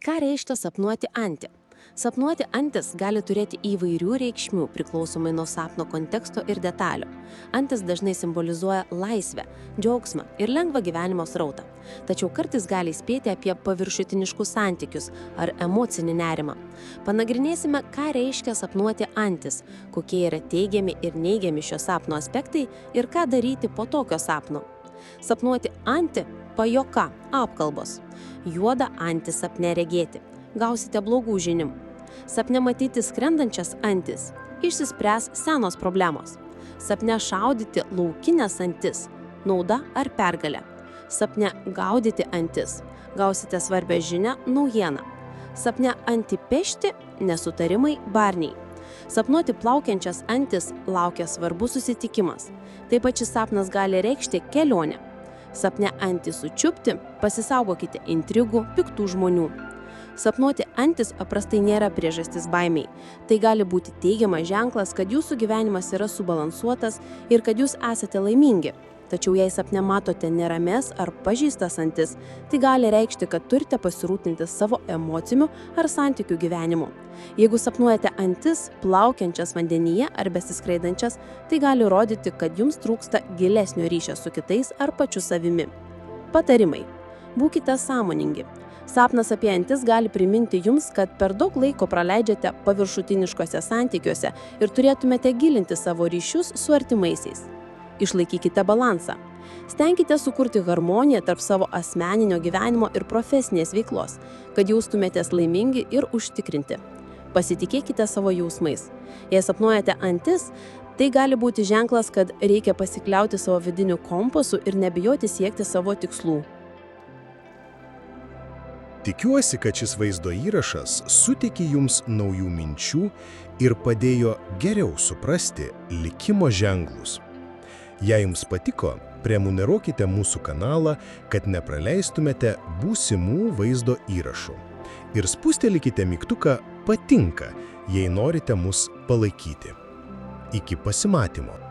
Ką reiškia sapnuoti antį? Sapnuoti antis gali turėti įvairių reikšmių priklausomai nuo sapno konteksto ir detalių. Antis dažnai simbolizuoja laisvę, džiaugsmą ir lengvą gyvenimo srautą. Tačiau kartais gali įspėti apie paviršutiniškus santykius ar emocinį nerimą. Panagrinėsime, ką reiškia sapnuoti antis, kokie yra teigiami ir neigiami šio sapno aspektai ir ką daryti po tokio sapno. Sapnuoti antį – pajuoka, apkalbos. Juodą antį sapne regėti. Gausite blogų žinių. Sapne matyti skrendančias antis. Išsispręs senos problemos. Sapne šaudyti laukinės antis. Nauda ar pergalė. Sapne gaudyti antis. Gausite svarbią žinią, naujieną. Sapne antį pešti, nesutarimai, barniai. Sapnuoti plaukiančias antis laukia svarbus susitikimas. Taip pat šis sapnas gali reikšti kelionę. Sapne antį sučiupti, pasisaugokite intrigų, piktų žmonių. Sapnuoti antis paprastai nėra priežastis baimiai. Tai gali būti teigiamas ženklas, kad jūsų gyvenimas yra subalansuotas ir kad jūs esate laimingi. Tačiau jei sapne matote nerames ar pažeistas antis, tai gali reikšti, kad turite pasirūpinti savo emociniu ar santykių gyvenimu. Jeigu sapnuojate antis, plaukiančias vandenyje ar besiskraidančias, tai gali rodyti, kad jums trūksta gilesnio ryšio su kitais ar pačiu savimi. Patarimai. Būkite sąmoningi. Sapnas apie antis gali priminti jums, kad per daug laiko praleidžiate paviršutiniškose santykiuose ir turėtumėte gilinti savo ryšius su artimaisiais. Išlaikykite balansą. Stenkite sukurti harmoniją tarp savo asmeninio gyvenimo ir profesinės veiklos, kad jaustumėtės laimingi ir užtikrinti. Pasitikėkite savo jausmais. Jei sapnuojate antis, tai gali būti ženklas, kad reikia pasikliauti savo vidiniu kompasu ir nebijoti siekti savo tikslų. Tikiuosi, kad šis vaizdo įrašas suteikė jums naujų minčių ir padėjo geriau suprasti likimo ženklus. Jei jums patiko, prenumeruokite mūsų kanalą, kad nepraleistumėte būsimų vaizdo įrašų. Ir spustelkite mygtuką patinka, jei norite mus palaikyti. Iki pasimatymo.